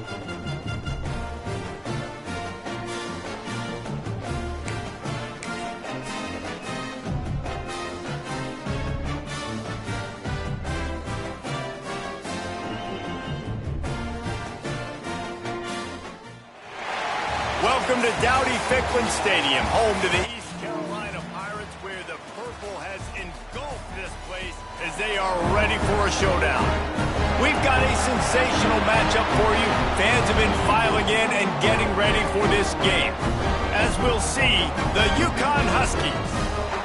Welcome to Dowdy-Ficklin Stadium, home to the East Carolina Pirates, where the purple has engulfed this place as they are ready for a showdown. We've got a sensational matchup for you. Fans have been filing in and getting ready for this game. As we'll see, the UCONN Huskies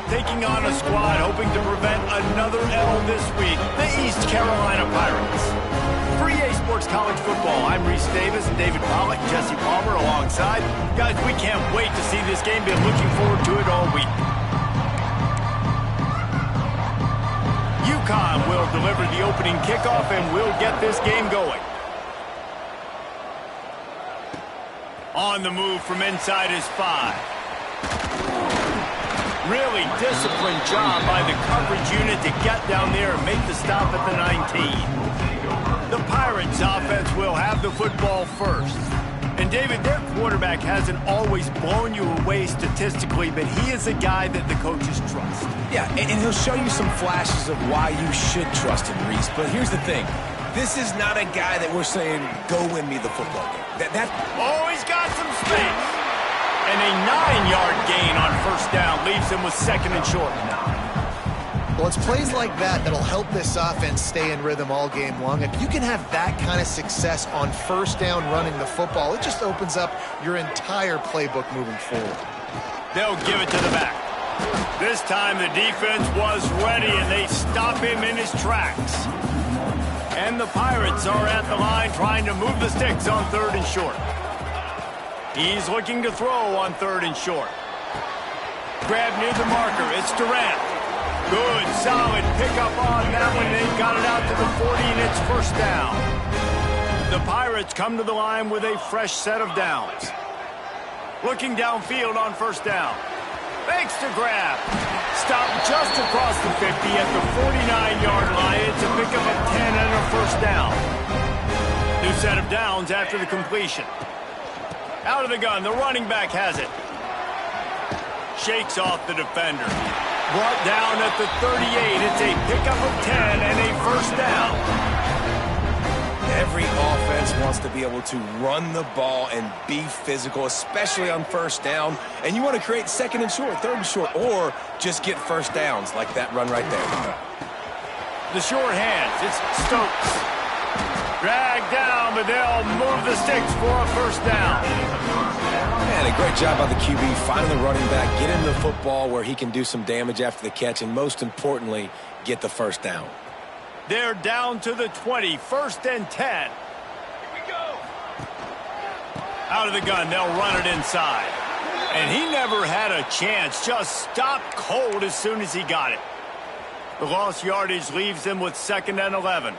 taking on a squad hoping to prevent another L this week, the East Carolina Pirates. For EA Sports College Football, I'm Reese Davis, David Pollack, Jesse Palmer alongside. Guys, we can't wait to see this game. Been looking forward to it all week. UConn will deliver the opening kickoff, and we'll get this game going. On the move from inside his 5. Really disciplined job by the coverage unit to get down there and make the stop at the 19. The Pirates offense will have the football first. And David, their quarterback hasn't always blown you away statistically, but he is a guy that the coaches trust. Yeah, and he'll show you some flashes of why you should trust him, Reese. But here's the thing. This is not a guy that we're saying, go win me the football game. Oh, he's got some space. And a 9-yard gain on first down leaves him with 2nd and short. Well, it's plays like that that'll help this offense stay in rhythm all game long. If you can have that kind of success on first down running the football, it just opens up your entire playbook moving forward. They'll give it to the back. This time the defense was ready, and they stop him in his tracks. And the Pirates are at the line trying to move the sticks on 3rd and short. He's looking to throw on 3rd and short. Grab near the marker. It's Durant. Good, solid pickup on that one. They've got it out to the 40, and it's first down. The Pirates come to the line with a fresh set of downs. Looking downfield on first down. Fakes to grab. Stop just across the 50 at the 49-yard line. It's a pickup of 10 and a first down. New set of downs after the completion. Out of the gun, the running back has it. Shakes off the defender. Brought down at the 38. It's a pickup of 10 and a first down. Every offense wants to be able to run the ball and be physical, especially on first down. And you want to create 2nd and short, 3rd and short, or just get first downs like that run right there. The short hands. It's Stokes. Dragged down, but they'll move the sticks for a first down. Man, a great job by the QB finding the running back, get him the football where he can do some damage after the catch, and most importantly, get the first down. They're down to the 20, 1st and 10. Here we go. Out of the gun, they'll run it inside. And he never had a chance, just stopped cold as soon as he got it. The lost yardage leaves them with 2nd and 11.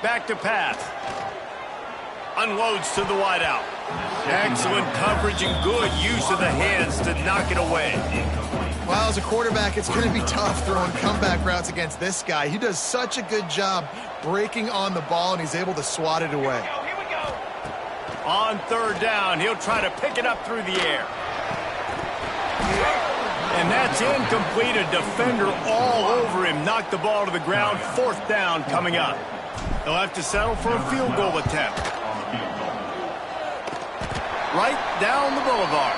Back to pass. Unloads to the wideout. Excellent coverage and good use of the hands to knock it away. Well, as a quarterback, it's going to be tough throwing comeback routes against this guy. He does such a good job breaking on the ball, and he's able to swat it away. Here we go. On 3rd down, he'll try to pick it up through the air. And that's incomplete. A defender all over him. Knocked the ball to the ground. 4th down coming up. They'll have to settle for a field goal attempt. Right down the boulevard.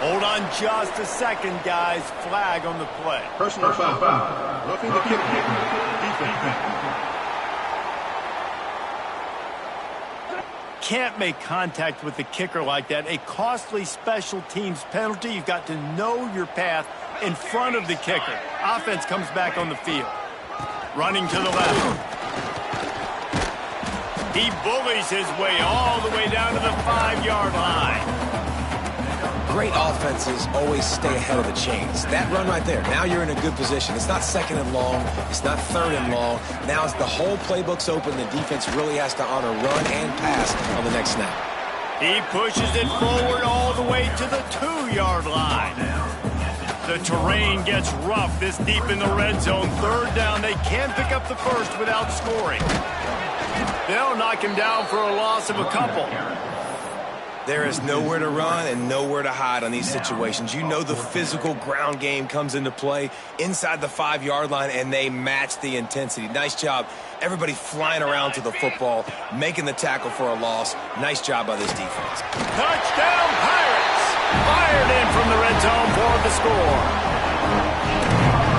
Hold on just a second, guys. Flag on the play. Personal foul. Roughing the kick. Can't make contact with the kicker like that. A costly special teams penalty. You've got to know your path in front of the kicker. Offense comes back on the field. Running to the left. He bullies his way all the way down to the 5-yard line. Great offenses always stay ahead of the chains. That run right there, now you're in a good position. It's not 2nd and long. It's not 3rd and long. Now as the whole playbook's open, the defense really has to honor run and pass on the next snap. He pushes it forward all the way to the 2-yard line. The terrain gets rough this deep in the red zone. 3rd down, they can pick up the first without scoring. They'll knock him down for a loss of a couple. There is nowhere to run and nowhere to hide on these situations. You know the physical ground game comes into play inside the 5-yard line, and they match the intensity. Nice job. Everybody flying around to the football, making the tackle for a loss. Nice job by this defense. Touchdown, Pirates! Fired in from the red zone for the score.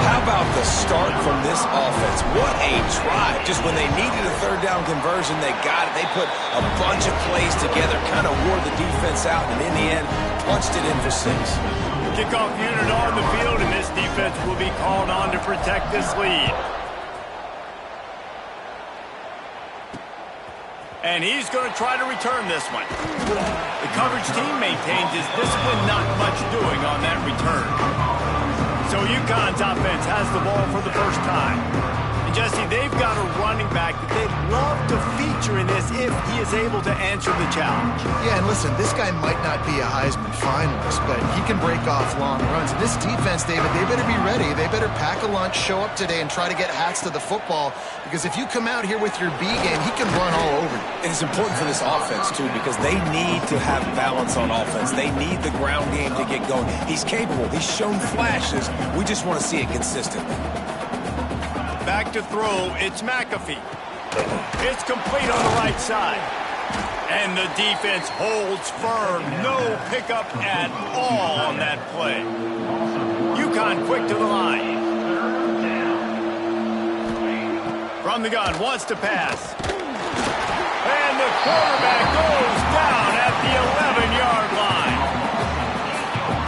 How about the start from this offense? What a drive. Just when they needed a third down conversion, they got it. They put a bunch of plays together, kind of wore the defense out, and in the end, punched it in for 6. Kickoff unit on the field, and this defense will be called on to protect this lead. And he's going to try to return this one. The coverage team maintains his discipline, not much doing on that return. So UConn's offense has the ball for the first time. And Jesse, they've got a running back that they'd love to feature in this if he is able to answer the challenge. Yeah, and listen, this guy might not be a Heisman finalist, but he can break off long runs. And this defense, David, they better be ready. They better pack a lunch, show up today, and try to get hats to the football. Because if you come out here with your B game, he can run all over you. And it's important for this offense, too, because they need to have balance on offense. They need the ground game to get going. He's capable. He's shown flashes. We just want to see it consistently. Back to throw, it's McAfee. It's complete on the right side. And the defense holds firm. No pickup at all on that play. UConn quick to the line. From the gun, wants to pass. And the quarterback goes down at the 11-yard line.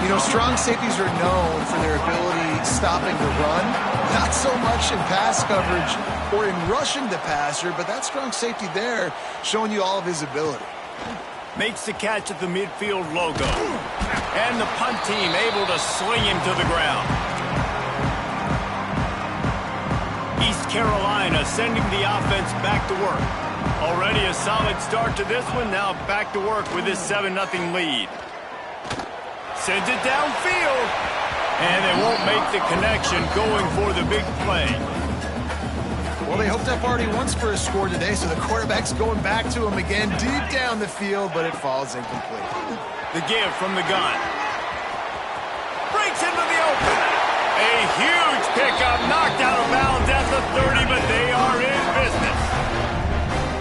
You know, strong safeties are known for their ability stopping the run. Not so much in pass coverage or in rushing the passer, but that strong safety there showing you all of his ability. Makes the catch at the midfield logo. And the punt team able to sling him to the ground. East Carolina sending the offense back to work. Already a solid start to this one. Now back to work with this 7-0 lead. Sends it downfield. And they won't make the connection going for the big play. Well, they hoped up already once for a score today, so the quarterback's going back to him again deep down the field, but it falls incomplete. The give from the gun. Breaks into the open. A huge pickup, knocked out of bounds at the 30, but they are in business.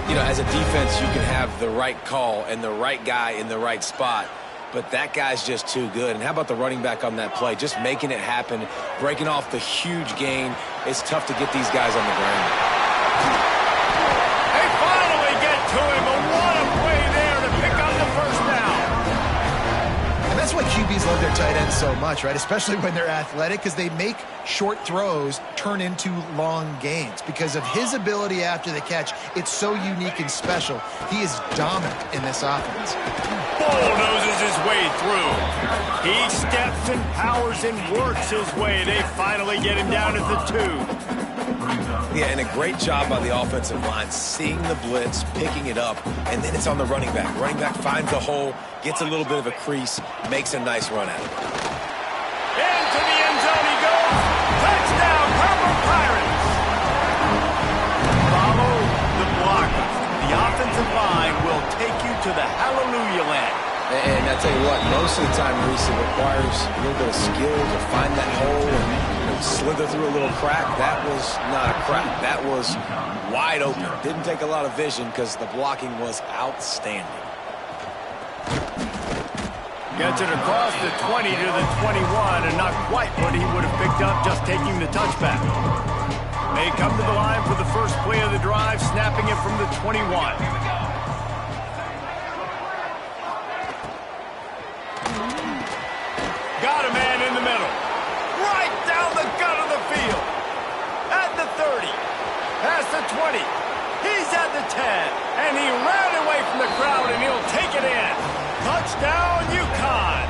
You know, as a defense, you can have the right call and the right guy in the right spot, but that guy's just too good. And how about the running back on that play? Just making it happen, breaking off the huge gain. It's tough to get these guys on the ground. They finally get to him, but what a play there to pick up the first down. And that's why QBs love their tight ends so much, right? Especially when they're athletic, because they make short throws turn into long gains. Because of his ability after the catch, it's so unique and special. He is dominant in this offense. Bulldozes his way through. He steps and powers and works his way. They finally get him down at the 2. Yeah, and a great job by the offensive line, seeing the blitz, picking it up, and then it's on the running back. Running back finds the hole, gets a little bit of a crease, makes a nice run at it. Into the end zone he goes. Touchdown, Purple Pirates. Follow the blocker. The offensive line will take you to the hallelujah land. And I tell you what, most of the time, Reese, it requires a little bit of skill to find that hole and slither through a little crack. That was not a crack. That was wide open. Didn't take a lot of vision because the blocking was outstanding. Gets it across the 20 to the 21, and not quite what he would have picked up just taking the touchback. They come to the line for the first play of the drive, snapping it from the 21. Got a man in the middle. Right down the gut of the field. At the 30. Past the 20. He's at the 10. And he ran away from the crowd, and he'll take it in. Touchdown, UConn.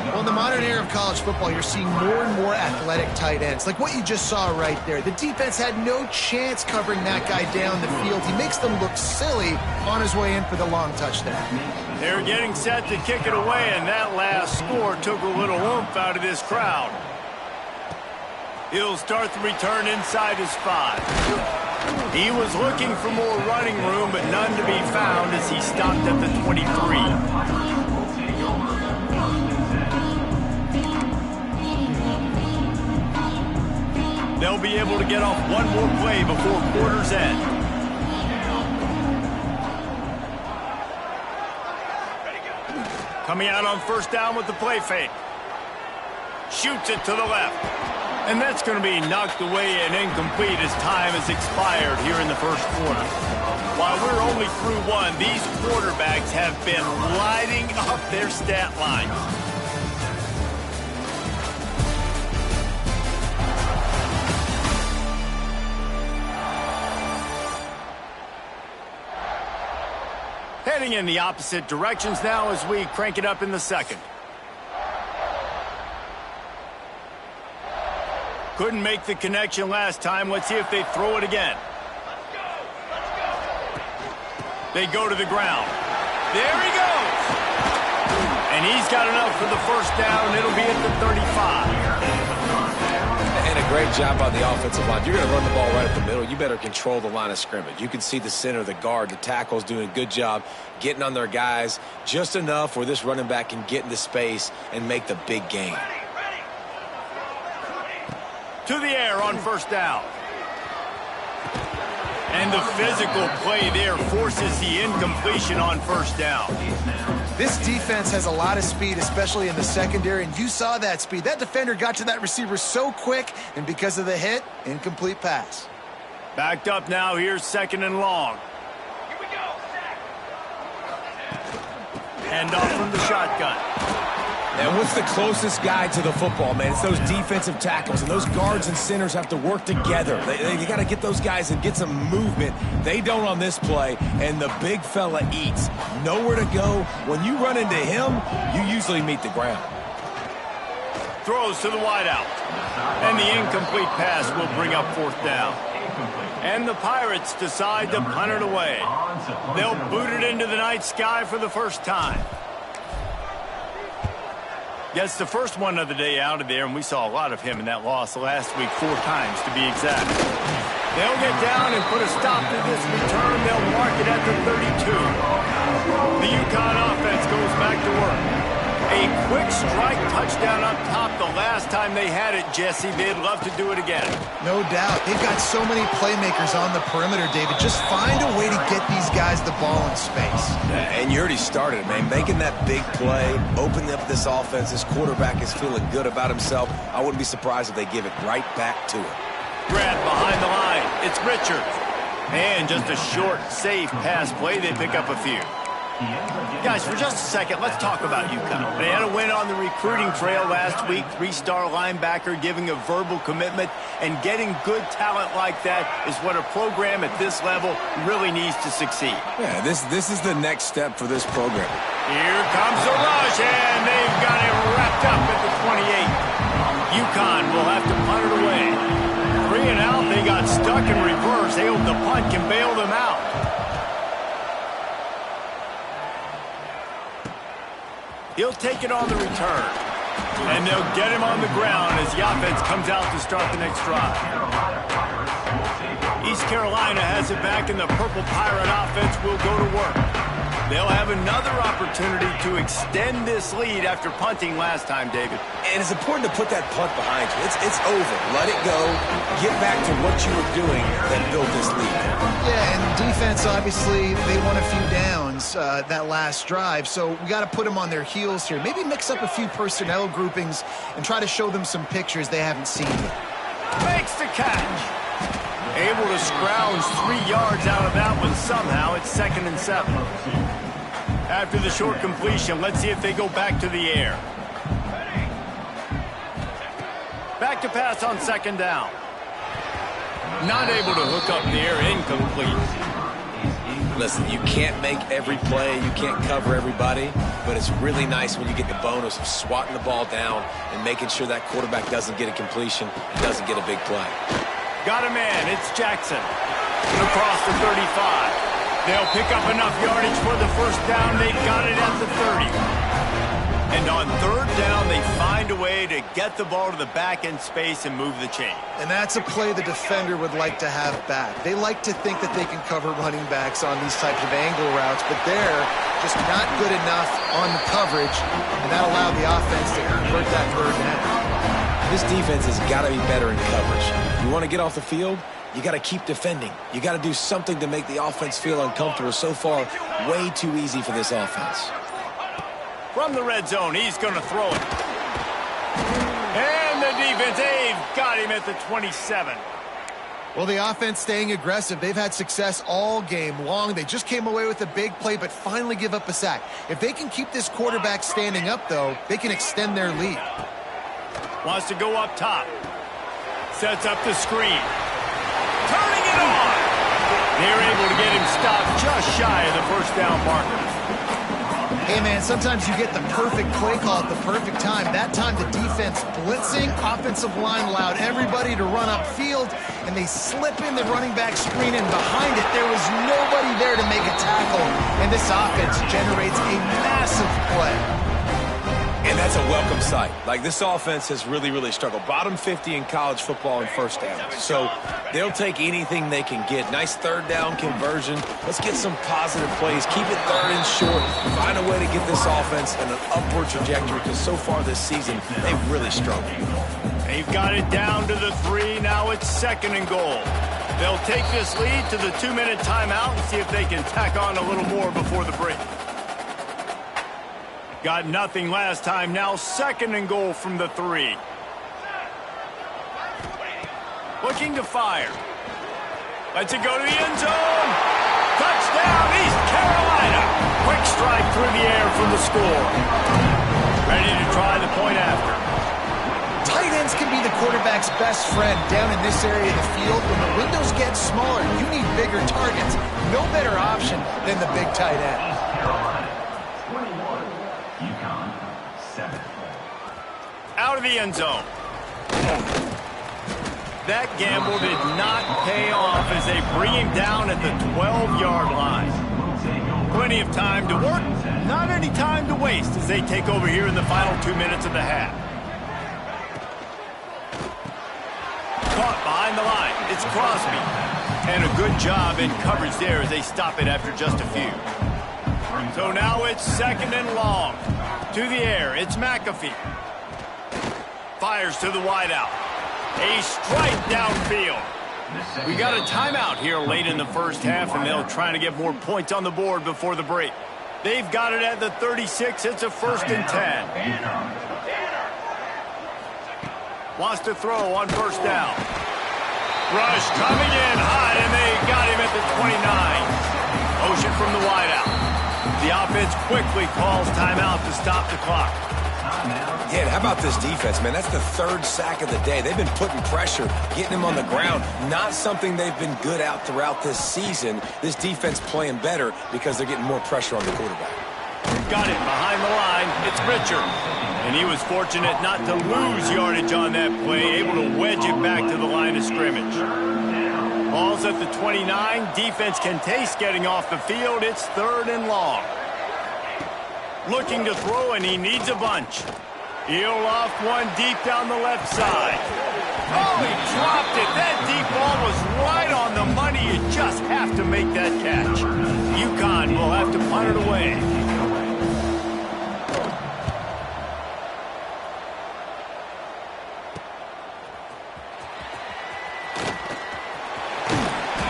Well, in the modern era of college football, you're seeing more and more athletic tight ends. Like what you just saw right there. The defense had no chance covering that guy down the field. He makes them look silly on his way in for the long touchdown. They're getting set to kick it away, and that last score took a little oomph out of this crowd. He'll start the return inside his 5. He was looking for more running room, but none to be found as he stopped at the 23. They'll be able to get off one more play before quarter's end. Coming out on first down with the play fake. Shoots it to the left. And that's going to be knocked away and incomplete as time has expired here in the first quarter. While we're only through one, these quarterbacks have been lighting up their stat line. Heading in the opposite directions now as we crank it up in the second. Couldn't make the connection last time. Let's see if they throw it again. They go to the ground. There he goes. And he's got enough for the first down. It'll be at the 35. And a great job by the offensive line. If you're going to run the ball right up the middle, you better control the line of scrimmage. You can see the center, the guard, the tackle's doing a good job getting on their guys just enough where this running back can get into space and make the big gain. To the air on first down. And the physical play there forces the incompletion on first down. This defense has a lot of speed, especially in the secondary, and you saw that speed. That defender got to that receiver so quick, and because of the hit, incomplete pass. Backed up now, here's second and long. Here we go. Hand off from the shotgun. And what's the closest guy to the football, man? It's those defensive tackles, and those guards and centers have to work together. They got to get those guys and get some movement. They don't on this play, and the big fella eats. Nowhere to go. When you run into him, you usually meet the ground. Throws to the wideout. And the incomplete pass will bring up fourth down. And the Pirates decide to punt it away. They'll boot it into the night sky for the first time. Gets the first one of the day out of there, and we saw a lot of him in that loss last week, 4 times to be exact. They'll get down and put a stop to this return. They'll mark it at the 32. The UConn offense goes back to work. A quick strike touchdown up top the last time they had it, Jesse. They'd love to do it again. No doubt. They've got so many playmakers on the perimeter, David. Just find a way to get these guys the ball in space. And you already started, man. Making that big play, opening up this offense. This quarterback is feeling good about himself. I wouldn't be surprised if they give it right back to him. Grab behind the line. It's Richards. And just a short, safe pass play. They pick up a few. Guys, for just a second, let's talk about UConn. They had a win on the recruiting trail last week. 3-star linebacker giving a verbal commitment, and getting good talent like that is what a program at this level really needs to succeed. Yeah, this is the next step for this program. Here comes the rush, and they've got it wrapped up at the 28. UConn will have to punt it away. 3 and out, they got stuck in reverse. They hope the punt can bail them out. He'll take it on the return. And they'll get him on the ground as the offense comes out to start the next drive. East Carolina has it back, and the Purple Pirate offense will go to work. They'll have another opportunity to extend this lead after punting last time, David. And it's important to put that punt behind you. It's over. Let it go. Get back to what you were doing that built this lead. Yeah, and defense, obviously, they won a few downs that last drive, so we got to put them on their heels here. Maybe mix up a few personnel groupings and try to show them some pictures they haven't seen yet. Makes the catch. Able to scrounge 3 yards out of that one somehow. It's 2nd and 7. After the short completion, let's see if they go back to the air. Back to pass on 2nd down. Not able to hook up there, incomplete. Listen, you can't make every play, you can't cover everybody, but it's really nice when you get the bonus of swatting the ball down and making sure that quarterback doesn't get a completion and doesn't get a big play. Got a man, it's Jackson. Across the 35. They'll pick up enough yardage for the first down. They've got it at the 30. And on third down, they find a way to get the ball to the back end space and move the chain. And that's a play the defender would like to have back. They like to think that they can cover running backs on these types of angle routes, but they're just not good enough on the coverage, and that allowed the offense to convert that third down. This defense has got to be better in coverage. You want to get off the field, you got to keep defending. You got to do something to make the offense feel uncomfortable. So far, way too easy for this offense. From the red zone, he's going to throw it. And the defense, they've got him at the 27. Well, the offense staying aggressive. They've had success all game long. They just came away with a big play, but finally give up a sack. If they can keep this quarterback standing up, though, they can extend their lead. Wants to go up top. Sets up the screen. Turning it on. They're able to get him stopped just shy of the first down marker. Hey, man, sometimes you get the perfect play call at the perfect time. That time the defense blitzing, offensive line allowed everybody to run upfield, and they slip in the running back screen, and behind it there was nobody there to make a tackle, and this offense generates a massive play. And that's a welcome sight. Like, this offense has really struggled. Bottom 50 in college football in first downs. So they'll take anything they can get. Nice third down conversion. Let's get some positive plays. Keep it third and short. Find a way to get this offense in an upward trajectory, because so far this season, they've really struggled. They've got it down to the 3. Now it's 2nd and goal. They'll take this lead to the 2-minute timeout and see if they can tack on a little more before the break. Got nothing last time. Now 2nd and goal from the 3. Looking to fire. Lets it go to the end zone. Touchdown, East Carolina. Quick strike through the air from the score. Ready to try the point after. Tight ends can be the quarterback's best friend down in this area of the field. When the windows get smaller, you need bigger targets. No better option than the big tight end. UCONN 7. Out of the end zone. That gamble did not pay off as they bring him down at the 12-yard line. Plenty of time to work, not any time to waste as they take over here in the final 2 minutes of the half. Caught behind the line. It's Crosby. And a good job in coverage there as they stop it after just a few. So now it's 2nd and long. To the air, it's McAfee. Fires to the wideout. A strike downfield. We got a timeout here late in the first half, and they'll try to get more points on the board before the break. They've got it at the 36. It's a 1st and 10. Wants to throw on 1st down. Rush coming in high, and they got him at the 29. Motion from the wideout. The offense quickly calls timeout to stop the clock. Yeah, and how about this defense, man? That's the 3rd sack of the day. They've been putting pressure, getting him on the ground. Not something they've been good at throughout this season. This defense playing better because they're getting more pressure on the quarterback. Got it behind the line. It's Richard. And he was fortunate not to lose yardage on that play, able to wedge it back to the line of scrimmage. Ball's at the 29. Defense can taste getting off the field. It's 3rd and long. Looking to throw, and he needs a bunch. He'll loft one deep down the left side. Oh, he dropped it. That deep ball was right on the money. You just have to make that catch. UConn will have to punt it away.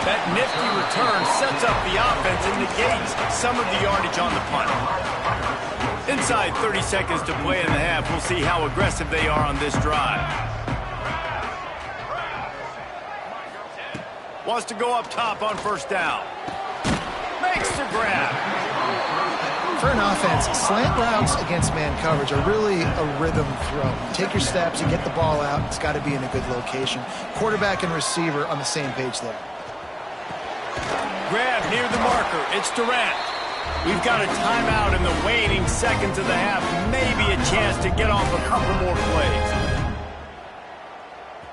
That nifty return sets up the offense and negates some of the yardage on the punt. Inside 30 seconds to play in the half. We'll see how aggressive they are on this drive. Wants to go up top on 1st down. Makes the grab. For an offense, slant routes against man coverage are really a rhythm throw. Take your steps, you get the ball out. It's got to be in a good location. Quarterback and receiver on the same page there. Grab near the marker. It's Durant. We've got a timeout in the waning seconds of the half. Maybe a chance to get off a couple more plays.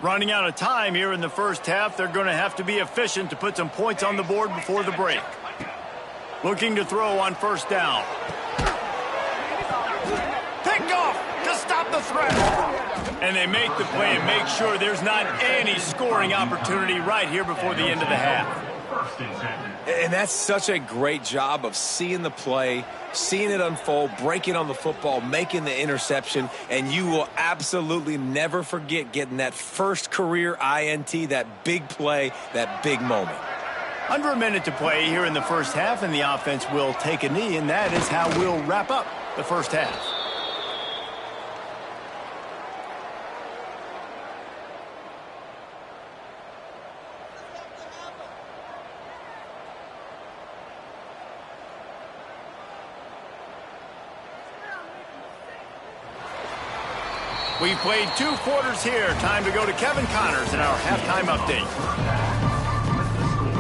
Running out of time here in the first half. They're going to have to be efficient to put some points on the board before the break. Looking to throw on 1st down. Picked to stop the threat. And they make the play and make sure there's not any scoring opportunity right here before the end of the half. And that's such a great job of seeing the play, seeing it unfold, breaking on the football, making the interception, and you will absolutely never forget getting that first career INT, that big play, that big moment. Under a minute to play here in the first half, and the offense will take a knee, and that is how we'll wrap up the first half. We've played 2 quarters here. Time to go to Kevin Connors in our halftime update.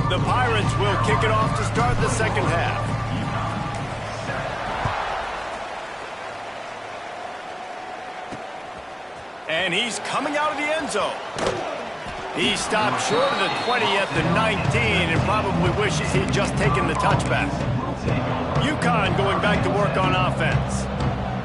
The Pirates will kick it off to start the second half. And he's coming out of the end zone. He stopped short of the 20 at the 19 and probably wishes he'd just taken the touchback. UConn going back to work on offense.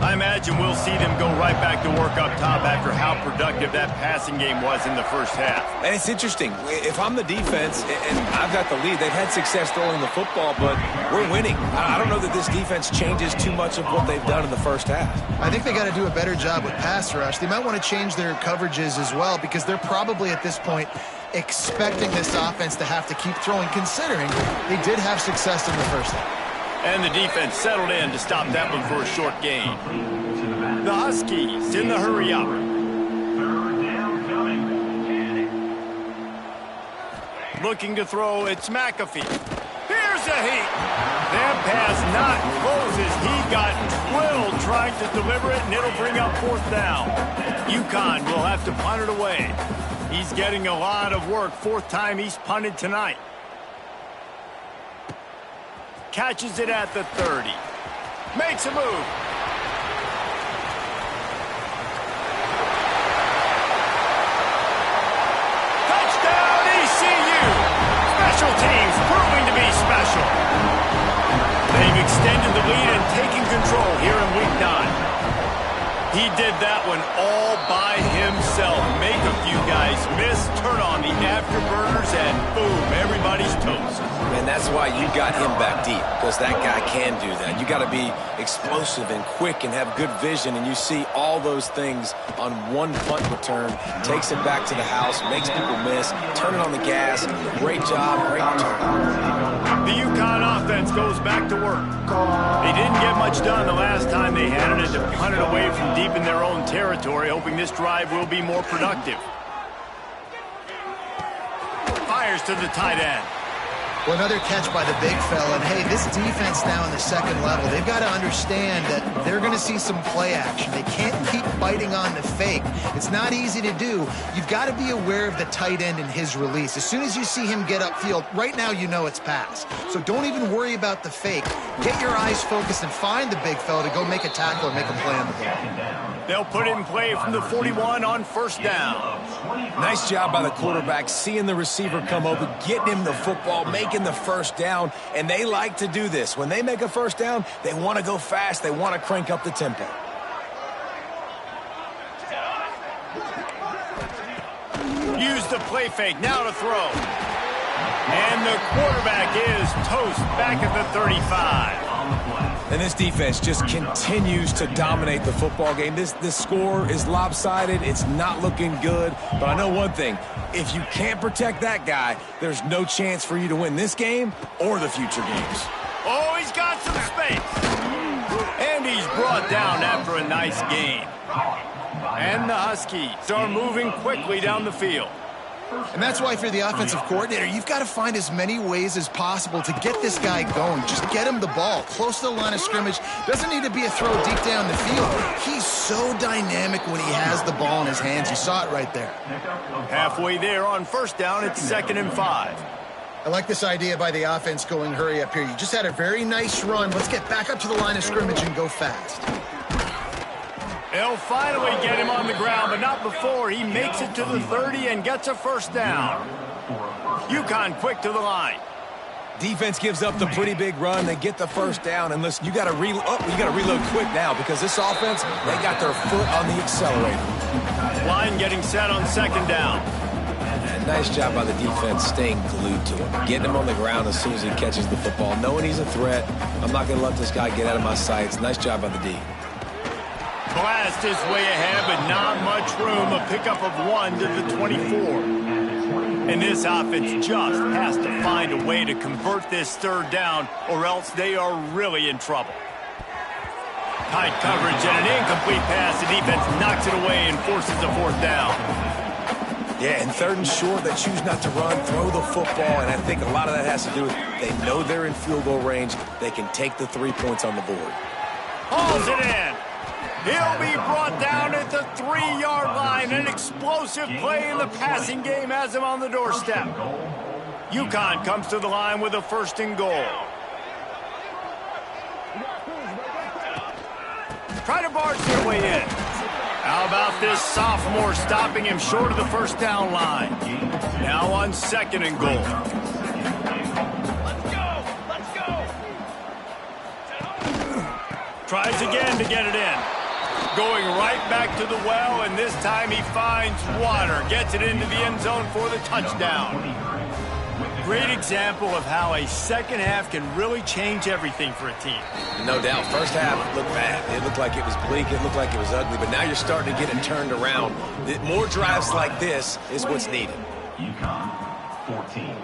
I imagine we'll see them go right back to work up top after how productive that passing game was in the first half. And it's interesting. If I'm the defense and I've got the lead, they've had success throwing the football, but we're winning. I don't know that this defense changes too much of what they've done in the first half. I think they got to do a better job with pass rush. They might want to change their coverages as well, because they're probably at this point expecting this offense to have to keep throwing, considering they did have success in the first half. And the defense settled in to stop that one for a short gain. The Huskies in the hurry up. Looking to throw, it's McAfee. Here's a heat. That pass not closes. He got twilled trying to deliver it, and it'll bring up 4th down. UConn will have to punt it away. He's getting a lot of work. 4th time he's punted tonight. Catches it at the 30. Makes a move. Touchdown, ECU! Special teams proving to be special. They've extended the lead and taken control here in Week 9. He did that one all by himself. Make a few guys miss, turn on the afterburners, and boom, everybody's toast. And that's why you got him back deep, because that guy can do that. You got to be explosive and quick and have good vision, and you see all those things on one punt return. Takes it back to the house, makes people miss, turning on the gas. Great job, great return. The UConn offense goes back to work. They didn't get much done the last time they had it, and to punt it away from deep in their own territory, hoping this drive will be more productive. Fires to the tight end. Well, another catch by the big fella. And, hey, this defense now in the second level, they've got to understand that they're going to see some play action. They can't keep biting on the fake. It's not easy to do. You've got to be aware of the tight end and his release. As soon as you see him get upfield, right now you know it's pass. So don't even worry about the fake. Get your eyes focused and find the big fella to go make a tackle or make a play on the ball. They'll put it in play from the 41 on 1st down. Nice job by the quarterback, seeing the receiver come open, getting him the football, making the 1st down, and they like to do this. When they make a 1st down, they want to go fast, they want to crank up the tempo. Use the play fake, now to throw. And the quarterback is toast back at the 35. And this defense just continues to dominate the football game. This score is lopsided. It's not looking good. But I know one thing. If you can't protect that guy, there's no chance for you to win this game or the future games. Oh, he's got some space. And he's brought down after a nice gain. And the Huskies are moving quickly down the field. And that's why, for the offensive coordinator, you've got to find as many ways as possible to get this guy going. Just get him the ball close to the line of scrimmage. Doesn't need to be a throw deep down the field. He's so dynamic when he has the ball in his hands. You saw it right there. Halfway there on 1st down, it's 2nd and 5. I like this idea by the offense going hurry up here. You just had a very nice run. Let's get back up to the line of scrimmage and go fast. They'll finally get him on the ground, but not before he makes it to the 30 and gets a 1st down. UConn quick to the line. Defense gives up the pretty big run. They get the first down. And listen, you got to reload quick now because this offense, they got their foot on the accelerator. Line getting set on second down. And nice job by the defense staying glued to him, getting him on the ground as soon as he catches the football, knowing he's a threat. I'm not going to let this guy get out of my sights. Nice job by the D. Blast is way ahead, but not much room. A pickup of 1 to the 24. And this offense just has to find a way to convert this third down, or else they are really in trouble. Tight coverage and an incomplete pass. The defense knocks it away and forces a fourth down. Yeah, and third and short, they choose not to run, throw the football, and I think a lot of that has to do with they know they're in field goal range. They can take the 3 points on the board. Hauls it in. He'll be brought down at the 3-yard line. An explosive play in the passing game has him on the doorstep. UConn comes to the line with a 1st and goal. Try to barge their way in. How about this sophomore stopping him short of the first down line? Now on 2nd and goal. Let's go. Tries again to get it in. Going right back to the well, and this time he finds water. Gets it into the end zone for the touchdown. Great example of how a second half can really change everything for a team. No doubt. First half looked bad. It looked like it was bleak. It looked like it was ugly. But now you're starting to get it turned around. More drives like this is what's needed. UConn 14.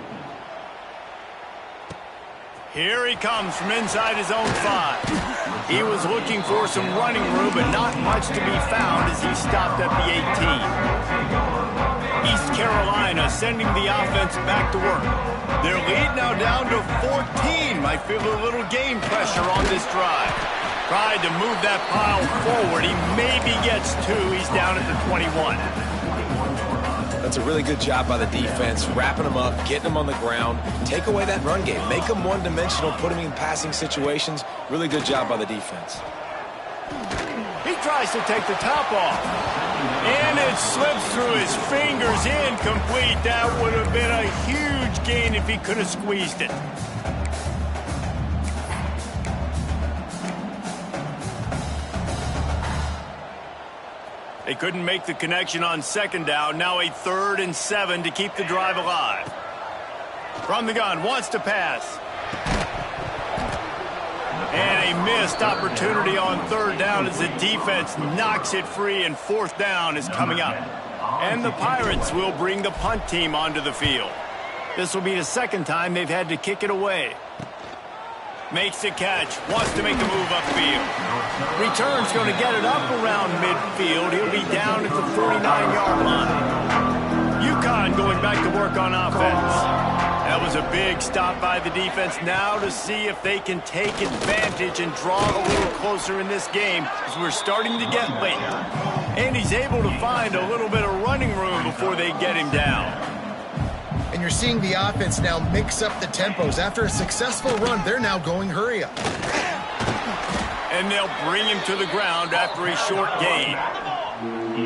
Here he comes from inside his own 5. He was looking for some running room, but not much to be found as he stopped at the 18. East Carolina sending the offense back to work. Their lead now down to 14. Might feel a little game pressure on this drive. Tried to move that pile forward. He maybe gets 2. He's down at the 21. That's a really good job by the defense, wrapping them up, getting them on the ground, take away that run game, make them one-dimensional, put them in passing situations. Really good job by the defense. He tries to take the top off, and it slips through his fingers, incomplete. That would have been a huge gain if he could have squeezed it. They couldn't make the connection on 2nd down. Now a 3rd and 7 to keep the drive alive. From the gun, wants to pass. And a missed opportunity on 3rd down as the defense knocks it free, and 4th down is coming up. And the Pirates will bring the punt team onto the field. This will be the 2nd time they've had to kick it away. Makes the catch, wants to make the move upfield. Return's going to get it up around midfield. He'll be down at the 49-yard line. UConn going back to work on offense. That was a big stop by the defense. Now to see if they can take advantage and draw a little closer in this game as we're starting to get late. And he's able to find a little bit of running room before they get him down. And you're seeing the offense now mix up the tempos. After a successful run, they're now going hurry up. And they'll bring him to the ground after a short gain.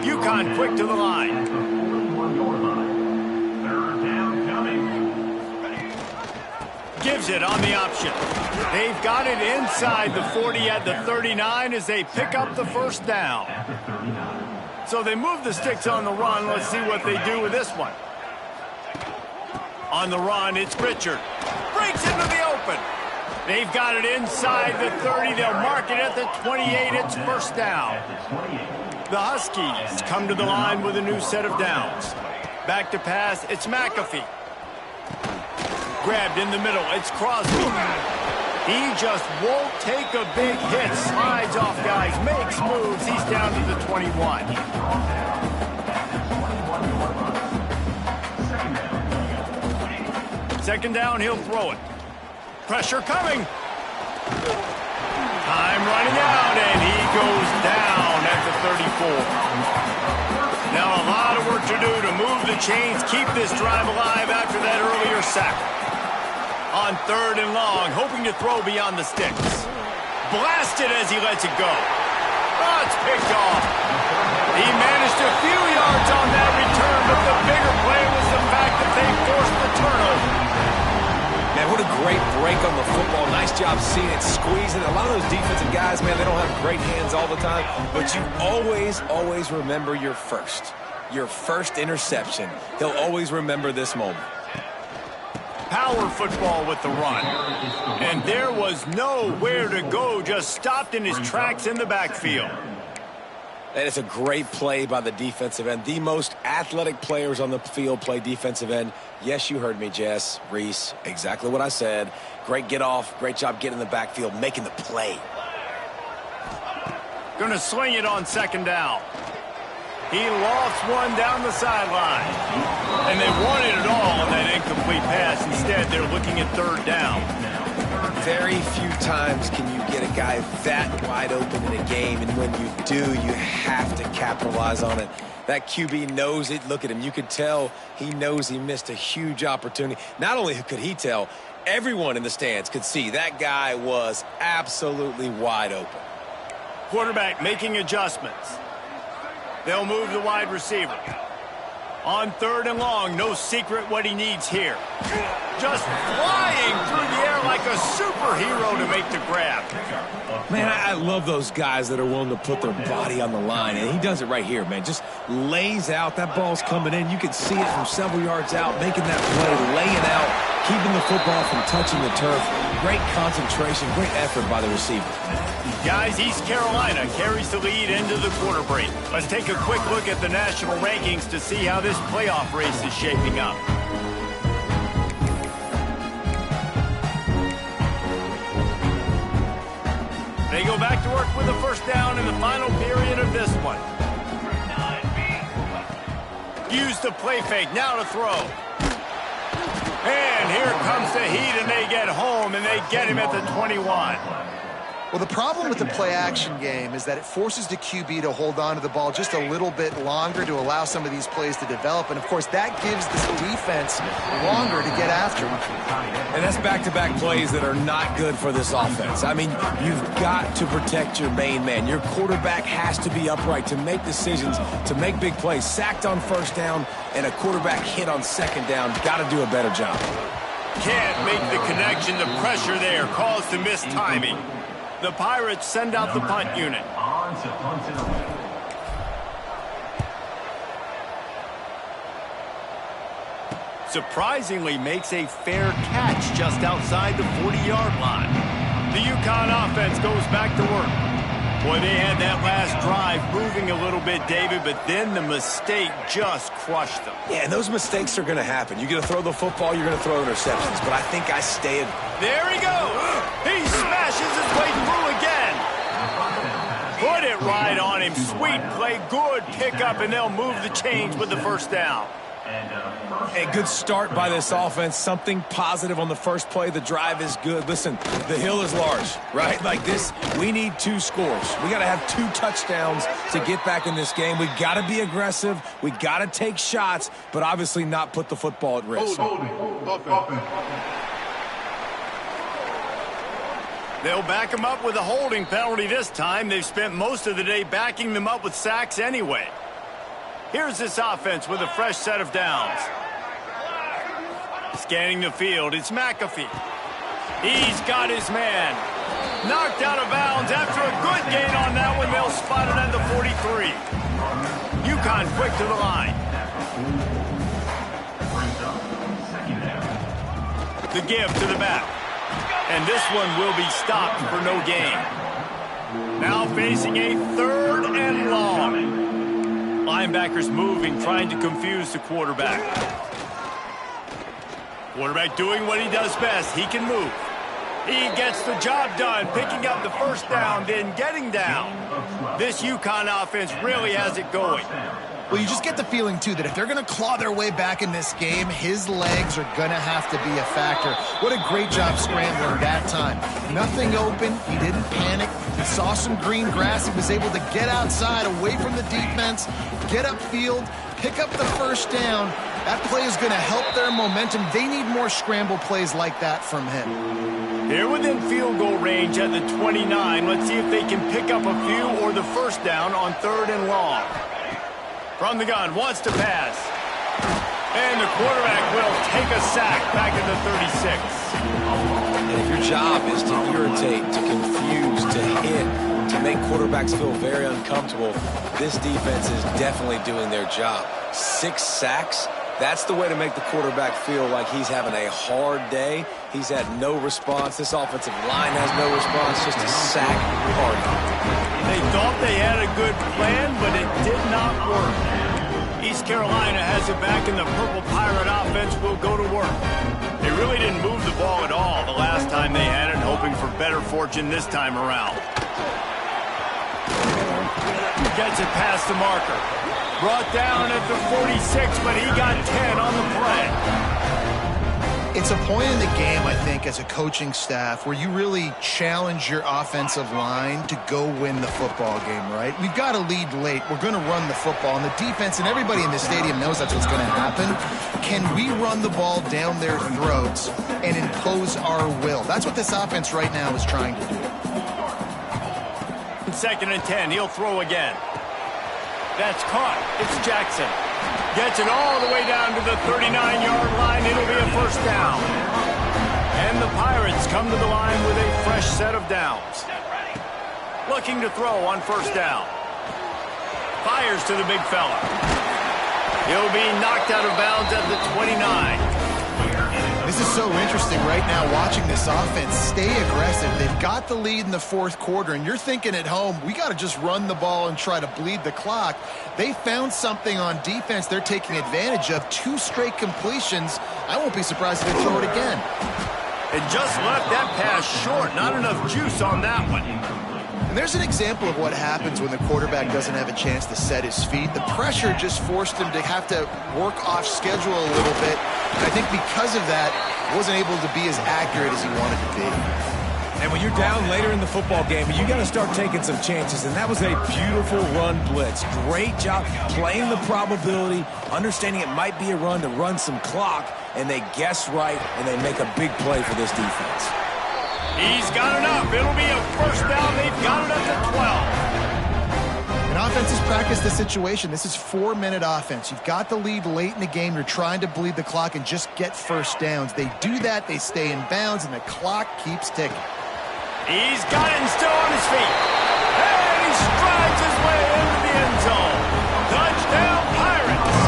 UConn quick to the line. 3rd down coming. Gives it on the option. They've got it inside the 40 at the 39 as they pick up the 1st down. So they move the sticks on the run. Let's see what they do with this one. On the run, it's Richard. Breaks into the open. They've got it inside the 30. They'll mark it at the 28. It's 1st down. The Huskies come to the line with a new set of downs. Back to pass, it's McAfee. Grabbed in the middle, it's Crosby. He just won't take a big hit. Slides off guys, makes moves. He's down to the 21. 2nd down, he'll throw it. Pressure coming. Time running out, and he goes down at the 34. Now a lot of work to do to move the chains, keep this drive alive after that earlier sack. On 3rd and long, hoping to throw beyond the sticks. Blasted as he lets it go. Oh, it's picked off. He managed a few yards on that return, but the bigger play was the fact that they forced the turnover. Man, what a great break on the football. Nice job seeing it, squeezing. A lot of those defensive guys, man, they don't have great hands all the time, but you always remember your first interception. He'll always remember this moment. Power football with the run. And there was nowhere to go, just stopped in his tracks in the backfield. And it's a great play by the defensive end. The most athletic players on the field play defensive end. Yes, you heard me, Jess, Reese, exactly what I said. Great get off, great job getting in the backfield, making the play. Gonna sling it on second down. He lofts one down the sideline. And they wanted it all on that incomplete pass. Instead, they're looking at third down. Very few times can you get a guy that wide open in a game, and when you do, you have to capitalize on it. That QB knows it. Look at him. You could tell he knows he missed a huge opportunity. Not only could he tell, everyone in the stands could see that guy was absolutely wide open. Quarterback making adjustments. They'll move the wide receiver. On third and long, no secret what he needs here. Just flying through the air like a superhero to make the grab. Man, I love those guys that are willing to put their body on the line, and he does it right here, man. Just lays out. That ball's coming in. You can see it from several yards out, making that play, laying out, keeping the football from touching the turf. Great concentration, great effort by the receiver. Guys, East Carolina carries the lead into the quarter break. Let's take a quick look at the national rankings to see how this playoff race is shaping up. They go back to work with a first down in the final period of this one. Use the play fake, now to throw. And here comes the heat, and they get home, and they get him at the 21. Well, the problem with the play-action game is that it forces the QB to hold on to the ball just a little bit longer to allow some of these plays to develop. And, of course, that gives this defense longer to get after him. And that's back-to-back plays that are not good for this offense. I mean, you've got to protect your main man. Your quarterback has to be upright to make decisions, to make big plays. Sacked on first down and a quarterback hit on second down. Got to do a better job. Can't make the connection. The pressure there caused the missed timing. The Pirates send out the punt unit. Surprisingly makes a fair catch just outside the 40-yard line. The UConn offense goes back to work. Boy, they had that last drive moving a little bit, David, but then the mistake just crushed them. Yeah, and those mistakes are going to happen. You're going to throw the football, you're going to throw interceptions, but I think I stayed. There he goes. He smashes his way through again. Put it right on him. Sweet play, good pickup, and they'll move the chains with the first down. A good start by this offense. Something positive on the first play. The drive is good. Listen, the hill is large, right? Like this, we need 2 scores. We got to have 2 touchdowns to get back in this game. We got to be aggressive. We got to take shots, but obviously not put the football at risk. They'll back them up with a holding penalty this time. They've spent most of the day backing them up with sacks anyway. Here's this offense with a fresh set of downs. Scanning the field, it's McAfee. He's got his man. Knocked out of bounds after a good gain on that one. They'll spot it at the 43. UConn quick to the line. The give to the back. And this one will be stopped for no gain. Now facing a third and long. Linebackers moving, trying to confuse the quarterback. Quarterback doing what he does best. He can move. He gets the job done, picking up the first down, then getting down. This UConn offense really has it going. Well, you just get the feeling, too, that if they're going to claw their way back in this game, his legs are going to have to be a factor. What a great job scrambling that time. Nothing open. He didn't panic. He saw some green grass. He was able to get outside, away from the defense, get upfield, pick up the first down. That play is going to help their momentum. They need more scramble plays like that from him. They're within field goal range at the 29. Let's see if they can pick up a few or the first down on third and long. From the gun, wants to pass. And the quarterback will take a sack back at the 36. And if your job is to irritate, to confuse, to hit, to make quarterbacks feel very uncomfortable, this defense is definitely doing their job. 6 sacks, that's the way to make the quarterback feel like he's having a hard day. He's had no response. This offensive line has no response, just a sack party. They thought they had a good plan, but it did not work. East Carolina has it back, and the Purple Pirate offense will go to work. They really didn't move the ball at all the last time they had it, hoping for better fortune this time around. Gets it past the marker. Brought down at the 46, but he got 10 on the play. It's a point in the game, I think, as a coaching staff where you really challenge your offensive line to go win the football game, right? We've got to lead late. We're going to run the football. And the defense and everybody in the stadium knows that's what's going to happen. Can we run the ball down their throats and impose our will? That's what this offense right now is trying to do. 2nd and 10. He'll throw again. That's caught. It's Jackson. Gets it all the way down to the 39-yard line. It'll be a first down. And the Pirates come to the line with a fresh set of downs. Looking to throw on first down. Fires to the big fella. He'll be knocked out of bounds at the 29. This is so interesting right now watching this offense stay aggressive. They've got the lead in the 4th quarter, and you're thinking at home, we got to just run the ball and try to bleed the clock. They found something on defense they're taking advantage of. 2 straight completions. I won't be surprised if they throw it again. And just left that pass short. Not enough juice on that one. And there's an example of what happens when the quarterback doesn't have a chance to set his feet. The pressure just forced him to have to work off schedule a little bit. And I think because of that, wasn't able to be as accurate as he wanted to be. And when you're down later in the football game, you got to start taking some chances. And that was a beautiful run blitz. Great job playing the probability, understanding it might be a run to run some clock, and they guess right, and they make a big play for this defense. He's got enough. It'll be a first down. They've got it up to 12. And offenses practice the situation. This is 4-minute offense. You've got the lead late in the game. You're trying to bleed the clock and just get first downs. They do that. They stay in bounds, and the clock keeps ticking. He's got it and still on his feet. And he strides his way into the end zone. Touchdown, Pirates.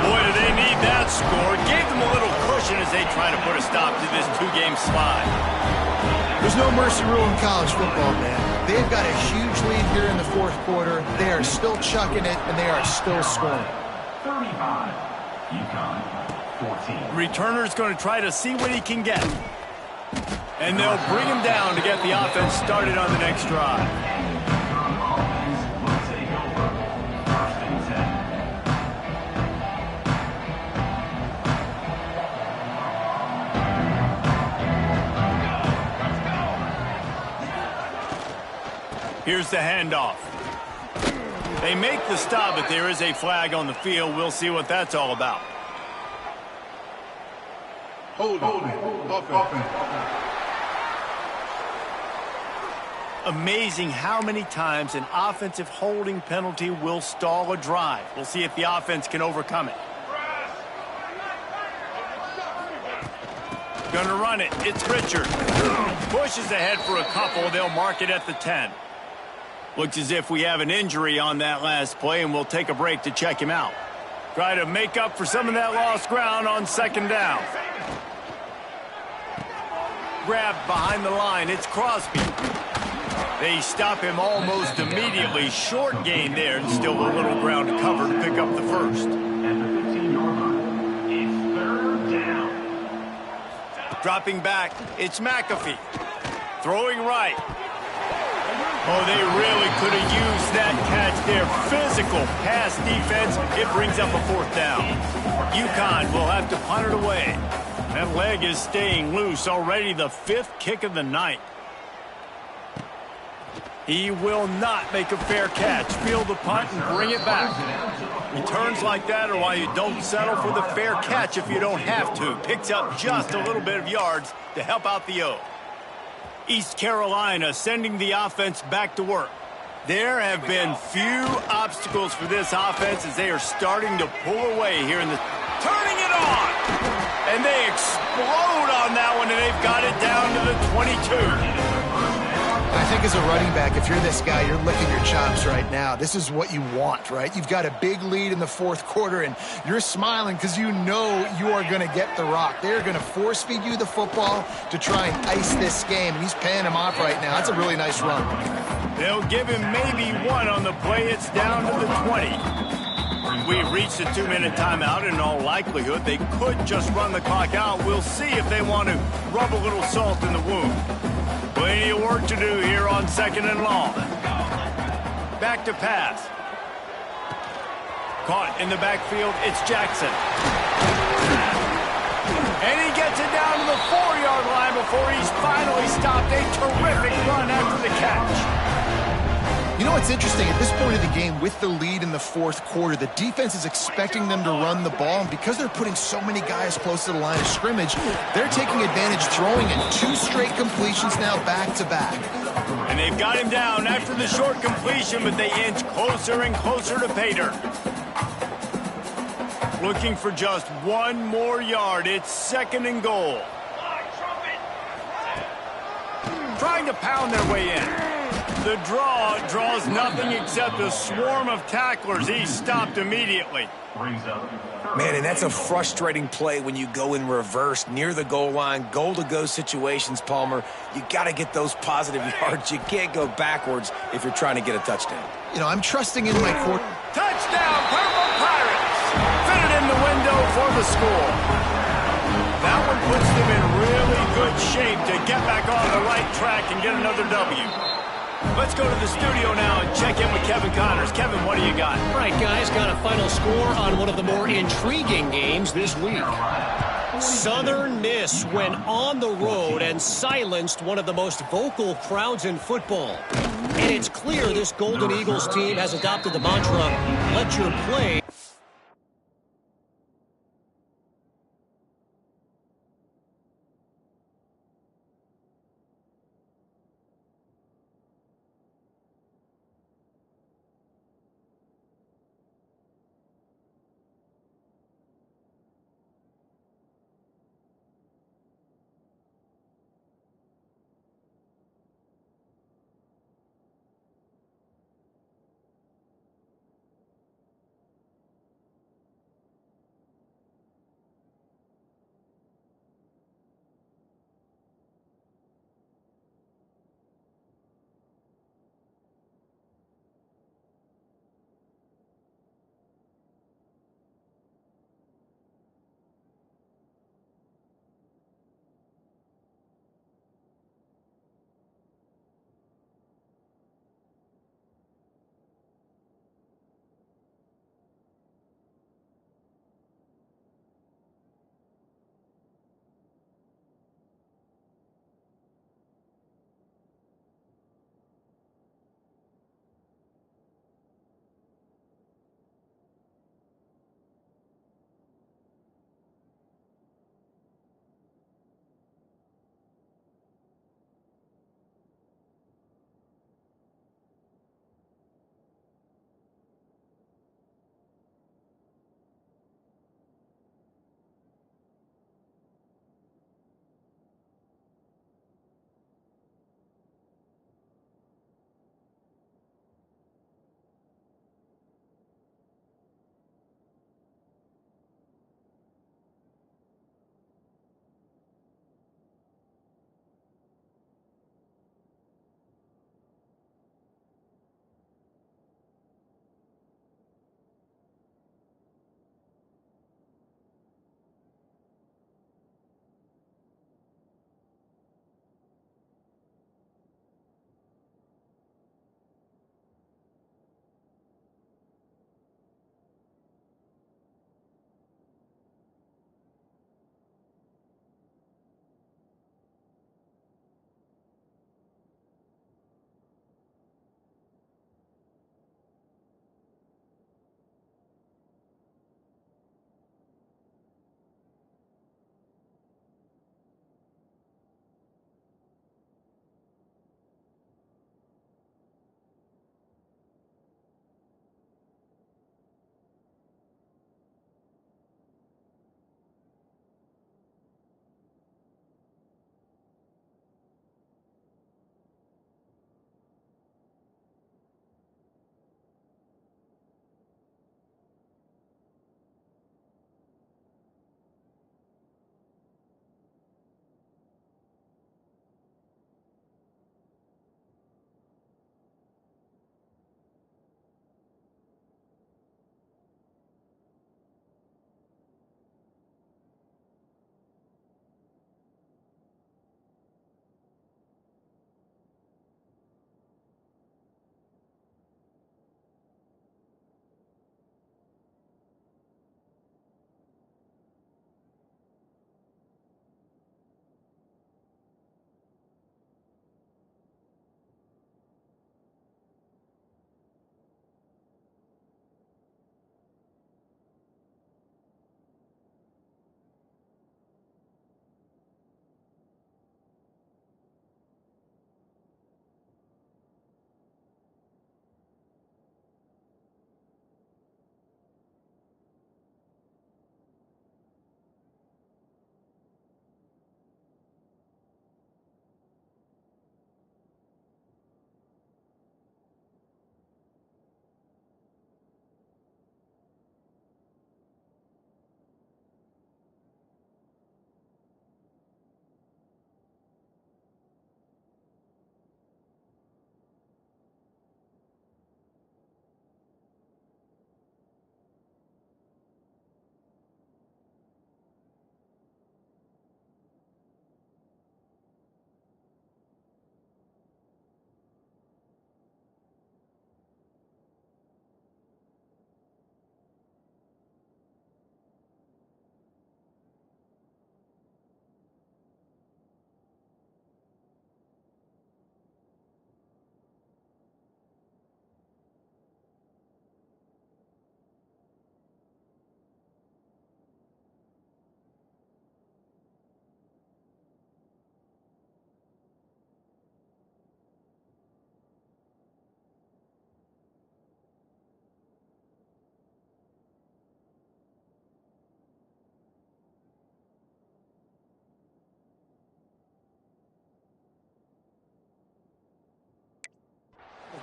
Boy, do they need that score. Gave them a little cushion as they try to put a stop to this 2-game slide. There's no mercy rule in college football, man. They've got a huge lead here in the 4th quarter. They are still chucking it, and they are still scoring. 35. UConn 14. Returner's going to try to see what he can get. And they'll bring him down to get the offense started on the next drive. Will take over. 1st and 10. Here's the handoff. They make the stop, but there is a flag on the field. We'll see what that's all about. Hold it. Offense. Amazing how many times an offensive holding penalty will stall a drive. We'll see if the offense can overcome it. Gonna run it. It's Richard. Pushes ahead for a couple. They'll mark it at the 10. Looks as if we have an injury on that last play, and we'll take a break to check him out. Try to make up for some of that lost ground on 2nd down. Grabbed behind the line. It's Crosby. They stop him almost immediately. Short gain there, and still a little ground to cover to pick up the first. At the 15-yard line, it's 3rd down. Dropping back, it's McAfee. Throwing right. Oh, they really could have used that catch there. Physical pass defense. It brings up a 4th down. UConn will have to punt it away. That leg is staying loose. Already the 5th kick of the night. He will not make a fair catch. Field the punt and bring it back. Returns like that are why you don't settle for the fair catch if you don't have to. Picks up just a little bit of yards to help out the O. East Carolina sending the offense back to work. There have been few obstacles for this offense as they are starting to pull away here in the turning it on. And they explode on that one, and they've got it down to the 22. I think as a running back, if you're this guy, you're licking your chops right now. This is what you want, right? You've got a big lead in the fourth quarter, and you're smiling because you know you are going to get the rock. They're going to force-feed you the football to try and ice this game, and he's paying him off right now. That's a really nice run. They'll give him maybe one on the play. It's down to the 20. We've reached a 2-minute timeout. In all likelihood, they could just run the clock out. We'll see if they want to rub a little salt in the wound. Plenty of work to do here on 2nd and long. Back to pass. Caught in the backfield, it's Jackson. And he gets it down to the 4-yard line before he's finally stopped. A terrific run after the catch. You know what's interesting? At this point of the game, with the lead in the fourth quarter, the defense is expecting them to run the ball, and because they're putting so many guys close to the line of scrimmage, they're taking advantage, throwing it 2 straight completions now back-to-back. And they've got him down after the short completion, but they inch closer and closer to pay dirt. Looking for just 1 more yard. It's 2nd and goal. Trying to pound their way in. The draw draws nothing except a swarm of tacklers. He's stopped immediately. Man, and that's a frustrating play when you go in reverse near the goal line, goal-to-go situations, Palmer. You got to get those positive yards. You can't go backwards if you're trying to get a touchdown. You know, I'm trusting in my court. Touchdown, Purple Pirates! Fitted in the window for the score. That one puts them in really good shape to get back on the right track and get another W. Let's go to the studio now and check in with Kevin Connors. Kevin, what do you got? All right, guys, got a final score on one of the more intriguing games this week. Southern Miss went on the road and silenced one of the most vocal crowds in football. And it's clear this Golden Eagles team has adopted the mantra, let your play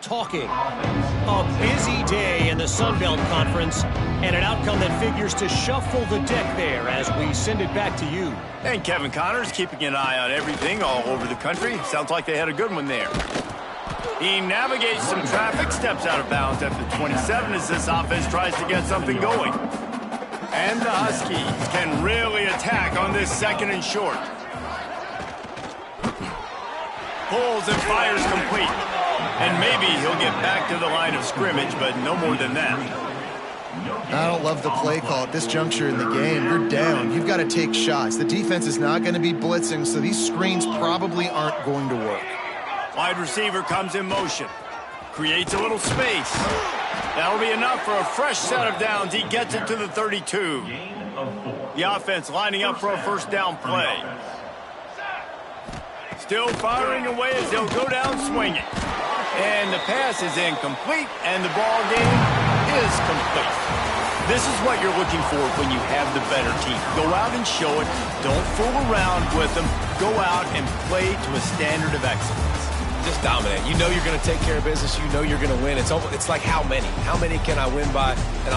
talking. A busy day in the Sun Belt Conference, and an outcome that figures to shuffle the deck there as we send it back to you. And Kevin Connors keeping an eye on everything all over the country. Sounds like they had a good one there. He navigates some traffic, steps out of bounds at the 27 as this offense tries to get something going. And the Huskies can really attack on this 2nd and short. Pulls and fires complete. And maybe he'll get back to the line of scrimmage, but no more than that. I don't love the play call at this juncture in the game. You're down. You've got to take shots. The defense is not going to be blitzing, so these screens probably aren't going to work. Wide receiver comes in motion. Creates a little space. That'll be enough for a fresh set of downs. He gets it to the 32. The offense lining up for a first down play. Still firing away as they'll go down swinging. And the pass is incomplete, and the ball game is complete. This is what you're looking for when you have the better team. Go out and show it. Don't fool around with them. Go out and play to a standard of excellence. Just dominate. You know you're going to take care of business. You know you're going to win. It's like how many? How many can I win by? And I